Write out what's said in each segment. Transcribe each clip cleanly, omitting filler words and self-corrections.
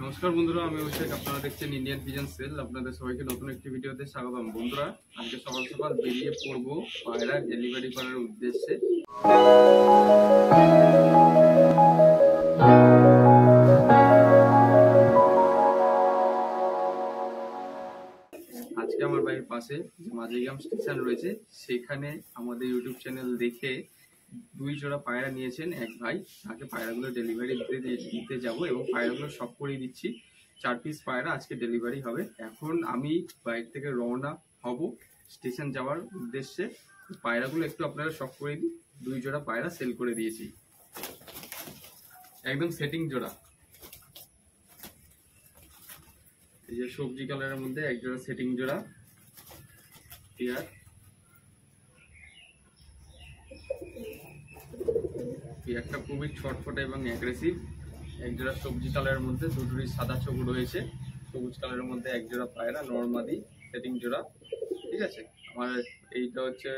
নমস্কার বন্ধুরা, আমি অভিষেক। আপনারা দেখছেন ইন্ডিয়ান পিজন সেল। আপনাদের সবাইকে নতুন একটি ভিডিওতে স্বাগতম। বন্ধুরা, আজকে সকাল সকাল বেরিয়ে পড়বো পায়রা ডেলিভারি করার উদ্দেশ্যে। আজকে আমার বাড়ির পাশে যে মাঝিগ্রাম স্টেশন রয়েছে, সেখানে আমাদের ইউটিউব চ্যানেল দেখে 2 জোড়া পায়রা নিয়েছেন এক ভাই। তাকে পায়রাগুলো ডেলিভারি দিতে যাব এবং পায়রাগুলো সব করিয়ে দিচ্ছি। 4 পিস পায়রা আজকে ডেলিভারি হবে। এখন আমি বাইরে থেকে রওনা হব স্টেশন যাওয়ার উদ্দেশ্যে। পায়রাগুলো একটু আপনারা সব করে দিই। 2 জোড়া পায়রা সেল করে দিয়েছি, একদম সেটিং জোড়া। এই যে সবজি কালারের মধ্যে এক জোড়া সেটিং জোড়া পেয়ার। পেয়ারটা খুবই ছটফটে এবং অ্যাগ্রেসিভ। এক জোড়া সবজি কালারের মধ্যে, দুটোরই সাদা চোখ রয়েছে। সবুজ কালারের মধ্যে এক জোড়া পায়রা নরমাদি সেটিং জোড়া। ঠিক আছে, আমার এইটা হচ্ছে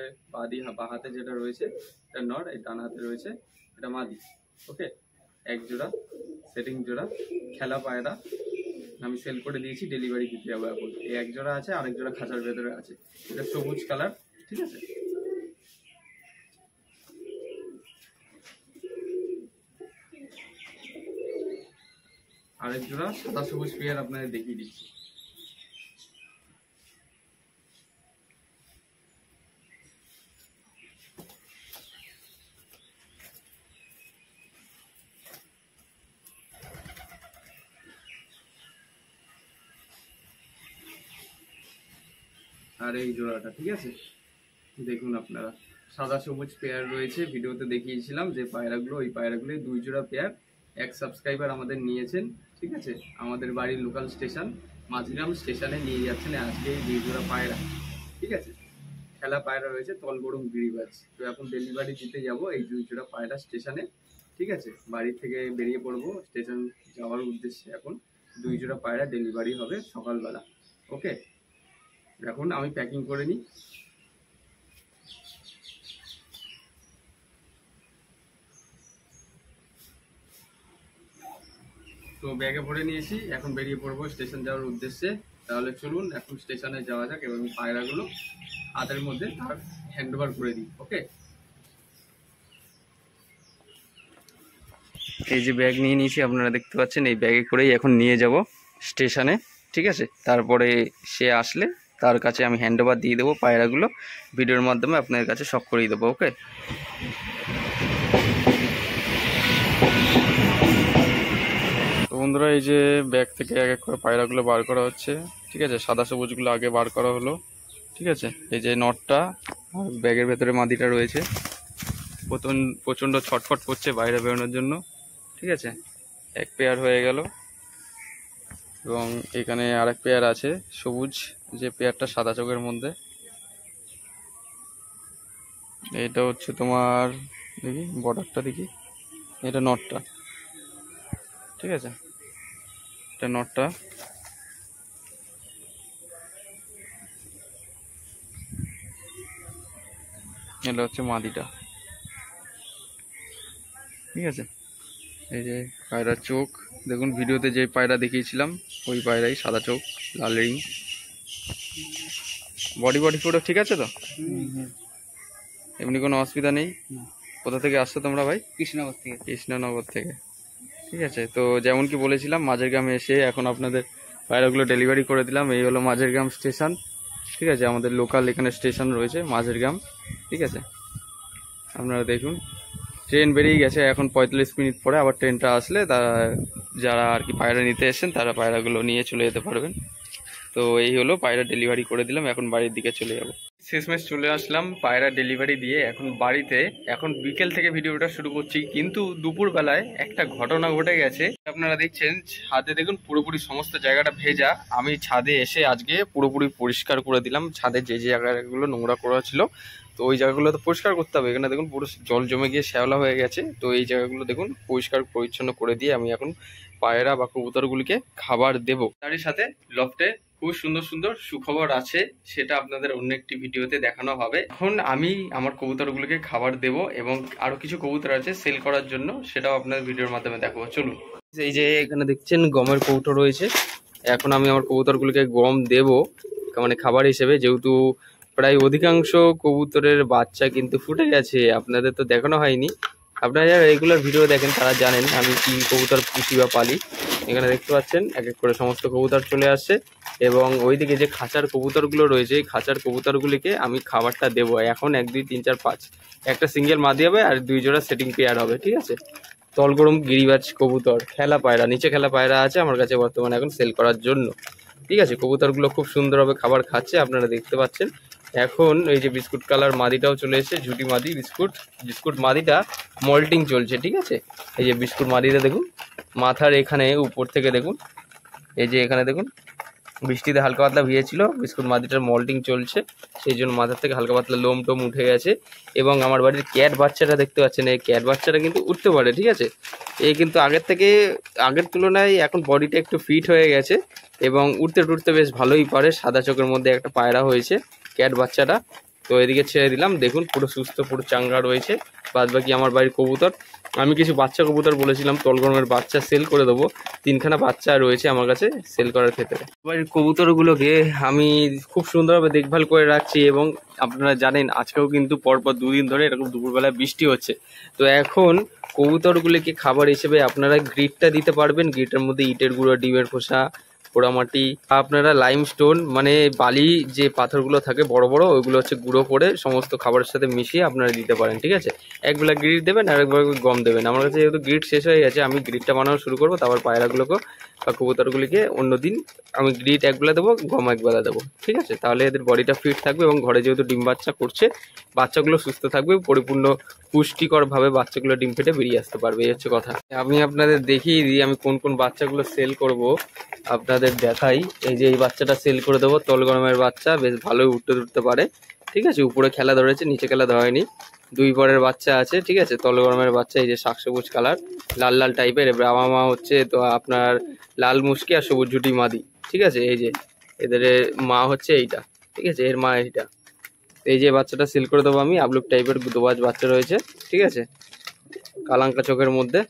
বা হাতে যেটা রয়েছে এটা নর, এই ডান হাতে রয়েছে এটা মাদি। ওকে, এক জোড়া সেটিং জোড়া খেলা পায়রা আমি সেল করে দিয়েছি, ডেলিভারি দিতে যাবো এখন। এই এক জোড়া আছে, আরেক জোড়া খাঁচার ভেতরে আছে। এটা সবুজ কালার। ঠিক আছে, আরেক জোড়া সাদা সবুজ পেয়ার আপনাদের দেখিয়ে দিচ্ছি। আর এই জোড়াটা, ঠিক আছে, দেখুন আপনারা সাদা সবুজ পেয়ার রয়েছে। ভিডিওতে দেখিয়েছিলাম যে পায়রাগুলো, ওই পায়রাগুলো 2 জোড়া পেয়ার। এক সাবস্ক্রাইবার আমাদের নিয়েছেন। ঠিক আছে, আমাদের বাড়ির লোকাল স্টেশন মাঝিগ্রাম স্টেশনে নিয়ে যাচ্ছেন আজকে এই 2 জোড়া পায়রা। ঠিক আছে, খেলা পায়রা রয়েছে তলগড়ুম গিরিবাজ। তো এখন ডেলিভারি দিতে যাব এই 2 জোড়া পায়রা স্টেশনে। ঠিক আছে, বাড়ি থেকে বেরিয়ে পড়বো স্টেশন যাওয়ার উদ্দেশ্যে। এখন 2 জোড়া পায়রা ডেলিভারি হবে সকালবেলা। ওকে, এখন আমি প্যাকিং করে নিই। তো ব্যাগে ভরে নিয়েছি, এখন বেরিয়ে পড়বো স্টেশন যাওয়ার উদ্দেশ্যে। তাহলে চলুন এখন স্টেশনে যাওয়া যাক এবং পায়রাগুলো হাতের মধ্যে তার হ্যান্ড ওভার করে দিই। ওকে, এই যে ব্যাগ নিয়ে নিয়েছি আপনারা দেখতে পাচ্ছেন, এই ব্যাগে করেই এখন নিয়ে যাব স্টেশনে। ঠিক আছে, তারপরে সে আসলে তার কাছে আমি হ্যান্ড ওভার দিয়ে দেবো পায়রাগুলো। ভিডিওর মাধ্যমে আপনার কাছে সব করিয়ে দেবো। ওকে, তো বন্ধুরা, এই যে ব্যাগ থেকে এক এক করে পায়রাগুলো বার করা হচ্ছে। ঠিক আছে, সাদা সবুজগুলো আগে বার করা হলো। ঠিক আছে, এই যে নটটা আর ব্যাগের ভেতরে মাদিটা রয়েছে। প্রচণ্ড ছটফট করছে বাইরে বেরোনোর জন্য। ঠিক আছে, এক পেয়ার হয়ে গেল এবং এখানে আরেক পেয়ার আছে সবুজ, যে পেয়ারটা সাদা চোখের মধ্যে। এটা হচ্ছে তোমার, দেখি বর্ডারটা দেখি, এটা নটটা। ঠিক আছে, এটা নটটা। এটা হচ্ছে মাদিটা। ঠিক আছে, এই যে পায়রার চোখ দেখুন, ভিডিওতে যে পায়রা দেখিয়েছিলাম ওই পায়রাই, সাদা চোখ, লাল রিং। বডি পুরো ঠিক আছে তো? এমনি কোনো অসুবিধা নেই? কোথা থেকে আসছো তোমরা ভাই? কৃষ্ণনগর থেকে। ঠিক আছে, তো যেমন কি বলেছিলাম মাঝেরগ্রামে এসে এখন আপনাদের পায়রাগুলো ডেলিভারি করে দিলাম। এই হলো মাঝেরগ্রাম স্টেশন। ঠিক আছে, আমাদের লোকাল এখানে স্টেশন রয়েছে মাঝেরগ্রাম। ঠিক আছে, আপনারা দেখুন ট্রেন বেরিয়ে গেছে এখন 45 মিনিট পরে। আবার ট্রেনটা আসলে তারা, যারা আর কি পায়রা নিতে এসেছেন, তারা পায়রাগুলো নিয়ে চলে যেতে পারবেন। তো এই হলো, পায়রা ডেলিভারি করে দিলাম, এখন বাড়ির দিকে চলে যাব। শেষমেশ চলে আসলাম পায়রা ডেলিভারি দিয়ে এখন বাড়িতে। এখন বিকেল থেকে ভিডিওটা শুরু করছি, কিন্তু দুপুরবেলায় একটা ঘটনা ঘটে গেছে। আপনারা দেখছেন ছাদে, দেখুন পুরোপুরি সমস্ত জায়গাটা ভেজা। আমি ছাদে এসে আজকে পুরোপুরি পরিষ্কার করে দিলাম। ছাদে যে জায়গাগুলো নোংরা করা ছিল, তো ওই জায়গাগুলো তো পরিষ্কার করতে হবে। এখানে দেখুন পুরো জল জমে গিয়ে শ্যাওলা হয়ে গেছে। তো এই জায়গাগুলো দেখুন পরিষ্কার পরিচ্ছন্ন করে দিয়ে আমি এখন পায়রা বা কবুতরগুলিকে খাবার দেবো। তারই সাথে লফটে খুব সুন্দর সুন্দর সুখবর আছে, সেটা আপনাদের অন্য একটি ভিডিওতে দেখানো হবে। এখন আমি আমার কবুতরগুলোকে খাবার দেব এবং আরো কিছু কবুতর আছে সেল করার জন্য, সেটাও আপনাদের ভিডিওর মাধ্যমে দেখাবো। চলুন। এই যে এখানে দেখছেন গমের কৌটো রয়েছে, এখন আমি আমার কবুতরগুলোকে গম দেব মানে খাবার হিসেবে, যেহেতু প্রায় অধিকাংশ কবুতরের বাচ্চা কিন্তু ফুটে গেছে। আপনাদের তো দেখানো হয়নি, আপনারা যারা রেগুলার ভিডিও দেখেন তারা জানেন আমি কি কবুতর পুষি বা পালি। এখানে দেখতে পাচ্ছেন এক এক করে সমস্ত কবুতর চলে আসছে এবং ওইদিকে যে খাঁচার কবুতরগুলো রয়েছে এই খাঁচার কবুতরগুলিকে আমি খাবারটা দেবো। এখন 1 2 3 4 5 একটা সিঙ্গেল মাদি হবে আর 2 জোড়া সেটিং পেয়ার হবে, ঠিক আছে। তলগরম গিরিবাজ কবুতর, খেলা পায়রা, নিচে খেলা পায়রা আছে আমার কাছে বর্তমানে এখন সেল করার জন্য, ঠিক আছে। কবুতরগুলো খুব সুন্দরভাবে খাবার খাচ্ছে, আপনারা দেখতে পাচ্ছেন। এখন এই যে বিস্কুট কালার মাদিটাও চলে এসেছে, ঝুটি মাদি বিস্কুট মাদিটা মল্টিং চলছে, ঠিক আছে। এই যে বিস্কুট মাদিটা দেখুন, মাথার এখানে উপর থেকে দেখুন, এই যে এখানে দেখুন বৃষ্টিতে হালকা পাতলা ভিজেছিল, বিস্কুট মাদিটার মল্টিং চলছে, সেই জন্য মাথার থেকে হালকা পাতলা লোম টোম উঠে গেছে। এবং আমার বাড়ির ক্যাট বাচ্চাটা দেখতে পাচ্ছেন, এই ক্যাট বাচ্চাটা কিন্তু উঠতে পারে, ঠিক আছে। এই কিন্তু আগের তুলনায় এখন বডিটা একটু ফিট হয়ে গেছে এবং উঠতে টুটতে বেশ ভালোই পারে। সাদা চোখের মধ্যে একটা পায়রা হয়েছে ক্যাট বাচ্চাটা। তো এদিকে ছেড়ে দিলাম, দেখুন পুরো সুস্থ পুরো চাঙ্গা রয়েছে। বাদ বাকি আমার বাড়ির কবুতর, আমি কিছু বাচ্চা কবুতর বলেছিলাম তলগরমের বাচ্চা সেল করে দেবো, 3খানা বাচ্চা রয়েছে আমার কাছে সেল করার ক্ষেত্রে। বাড়ির কবুতরগুলোকে আমি খুব সুন্দরভাবে দেখভাল করে রাখছি এবং আপনারা জানেন আজকেও কিন্তু পরপর 2 দিন ধরে এরকম দুপুরবেলায় বৃষ্টি হচ্ছে। তো এখন কবুতরগুলিকে খাবার হিসেবে আপনারা গ্রিটটা দিতে পারবেন, গ্রিটের মধ্যে ইটের গুঁড়ো, ডিমের খোসা, পোড়ামাটি, আপনারা লাইমস্টোন মানে বালি যে পাথরগুলো থাকে বড় বড়, ওইগুলো হচ্ছে গুঁড়ো করে সমস্ত খাবারের সাথে মিশিয়ে আপনারা দিতে পারেন, ঠিক আছে। একবেলা গ্রিট দেবেন আর একবার গম দেবেন। আমার কাছে যেহেতু গ্রিট শেষ হয়ে গেছে আমি গ্রিটটা বানানো শুরু করবো, তারপর পায়রাগুলোকে বা কবুতরগুলিকে অন্যদিন আমি গ্রিট একবেলা দেবো, গম একবেলা দেবো, ঠিক আছে। তাহলে এদের বডিটা ফিট থাকবে এবং ঘরে যেহেতু ডিম বাচ্চা করছে বাচ্চাগুলো সুস্থ থাকবে, পরিপূর্ণ পুষ্টিকরভাবে বাচ্চাগুলো ডিম ফেটে বেরিয়ে আসতে পারবে, এই হচ্ছে কথা। আমি আপনাদের দেখিয়ে দিই আমি কোন কোন বাচ্চাগুলো সেল করব, আপনাদের দেখাই। এই যে এই বাচ্চাটা সেল করে দেবো, তলগরমের বাচ্চা, বেশ ভালোই উঠতে পারে, ঠিক আছে। উপরে খেলা ধরেছে, নিচে খেলা ধরেনি, 2 পরের বাচ্চা আছে, ঠিক আছে। তলগরমের বাচ্চা, এই যে শাক সবুজ কালার, লাল লাল টাইপের। বাবা মা হচ্ছে তো আপনার লাল মুশকি আর সবুজ ঝুটি মাদি, ঠিক আছে। এই যে এদের মা হচ্ছে এইটা, ঠিক আছে, এর মা এইটা। এই যে বাচ্চাটা সেল করে দেবো আমি, আবলুক টাইপের দোবাজ বাচ্চা রয়েছে, ঠিক আছে, কালাঙ্কা চোখের মধ্যে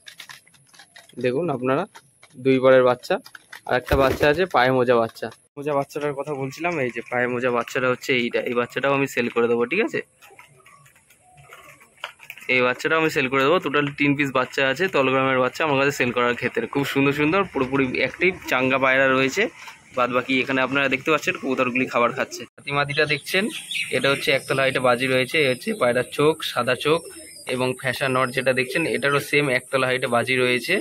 দেখুন আপনারা, 2 পরের বাচ্চা। আর একটা বাচ্চা আছে পায়ে মোজা বাচ্চাটার কথা বলছিলাম, এই যে পায়ে মোজা বাচ্চাটা হচ্ছে এইটা, এই বাচ্চাটাও আমি সেল করে দেবো, ঠিক আছে। এই বাচ্চাটাও আমি সেল করে দেবো। টোটাল 3 পিস বাচ্চা আছে তলগ্রামের বাচ্চা আমার কাছে সেল করার ক্ষেত্রে, খুব সুন্দর সুন্দর পুরোপুরি অ্যাক্টিভ চাঙ্গা পায়রা রয়েছে। বাদ বাকি এখানে আপনারা দেখতে পাচ্ছেন কবুতরগুলি খাবার খাচ্ছে। হাতিমাদিটা দেখছেন, এটা হচ্ছে একতলা হাইটে বাজি রয়েছে, এ হচ্ছে পায়রার চোখ, সাদা চোখ। এবং ফ্যাশা নট যেটা দেখছেন এটারও সেম একতলা হাইটে বাজি রয়েছে,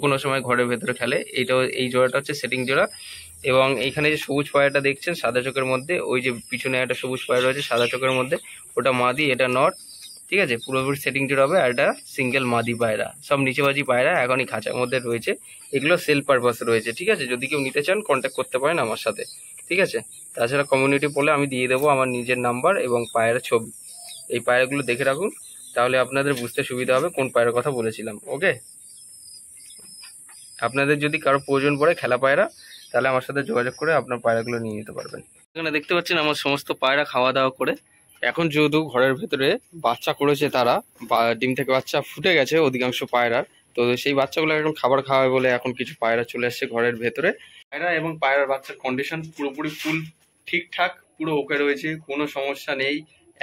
কোনো সময় ঘরের ভেতরে খেলে। এইটাও, এই জোড়াটা হচ্ছে সেটিং জোড়া। এবং এইখানে যে সবুজ পায়রাটা দেখছেন সাদা চোখের মধ্যে, ওই যে পিছনে একটা সবুজ পায়রা রয়েছে সাদা চোখের মধ্যে, ওটা মাদি, এটা নট, ঠিক আছে। পুরোপুরি সেটিং জোড়া হবে। আর এটা সিঙ্গেল মাদি পায়রা, সব নিচেবাজি পায়রা এখনই খাঁচার মধ্যে রয়েছে। এগুলো সেল পারপাস রয়েছে, ঠিক আছে। যদি কেউ নিতে চান কন্ট্যাক্ট করতে পারেন আমার সাথে, ঠিক আছে। তাছাড়া কমিউনিটি বলে আমি দিয়ে দেবো আমার নিজের নাম্বার এবং পায়রা ছবি। এই পায়রাগুলো দেখে রাখুন, তাহলে আপনাদের বুঝতে সুবিধা হবে কোন পায়রার কথা বলেছিলাম। ওকে, আপনাদের যদি কারো প্রয়োজন পড়ে খেলা পায়রা, তাহলে আমার সাথে যোগাযোগ করে আপনার পায়রাগুলো নিয়ে নিতে পারবেন। এখানে দেখতে পাচ্ছেন আমার সমস্ত পায়রা খাওয়া দাওয়া করে, এখন যেহেতু ঘরের ভেতরে বাচ্চা করেছে তারা, ডিম থেকে বাচ্চা ফুটে গেছে অধিকাংশ পায়রার, তো সেই বাচ্চাগুলো এখন খাবার খাওয়াবে বলে এখন কিছু পায়রা চলে আসছে ঘরের ভেতরে। পায়রা এবং পায়রার বাচ্চার কন্ডিশন পুরোপুরি ফুল ঠিকঠাক, পুরো ওকে রয়েছে, কোনো সমস্যা নেই।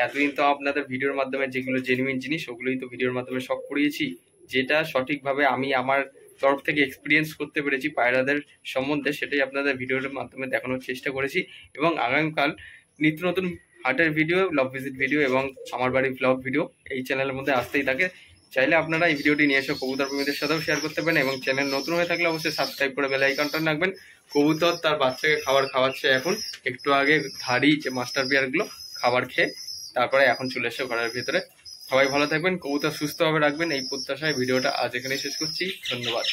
এতদিন তো আপনাদের ভিডিওর মাধ্যমে যেগুলো জেনুইন জিনিস ওগুলোই তো ভিডিওর মাধ্যমে সব করিয়েছি, যেটা সঠিকভাবে আমি আমার তরফ থেকে এক্সপিরিয়েন্স করতে পেরেছি পায়রাদের সম্বন্ধে, সেটাই আপনাদের ভিডিওর মাধ্যমে দেখানোর চেষ্টা করেছি। এবং আগামীকাল নিত্য নতুন হাটের ভিডিও, ব্লগ ভিজিট ভিডিও এবং আমার বাড়ির ব্লগ ভিডিও এই চ্যানেলের মধ্যে আসতেই থাকে। চাইলে আপনারা এই ভিডিওটি নিয়ে এসে কবুতর প্রেমীদের সাথেও শেয়ার করতে পারেন এবং চ্যানেল নতুন হয়ে থাকলে অবশ্যই সাবস্ক্রাইব করে বেল আইকনটা রাখবেন। কবুতর তার বাচ্চাকে খাবার খাওয়াচ্ছে, এখন একটু আগে ধাড়ি যে মাস্টার বিয়ারগুলো খাবার খেয়ে তারপরে এখন চলে এসে ঘরের ভেতরে। সবাই ভালো থাকবেন, কবুতর সুস্থভাবে রাখবেন, এই প্রত্যাশায় ভিডিওটা আজ এখানেই শেষ করছি। ধন্যবাদ।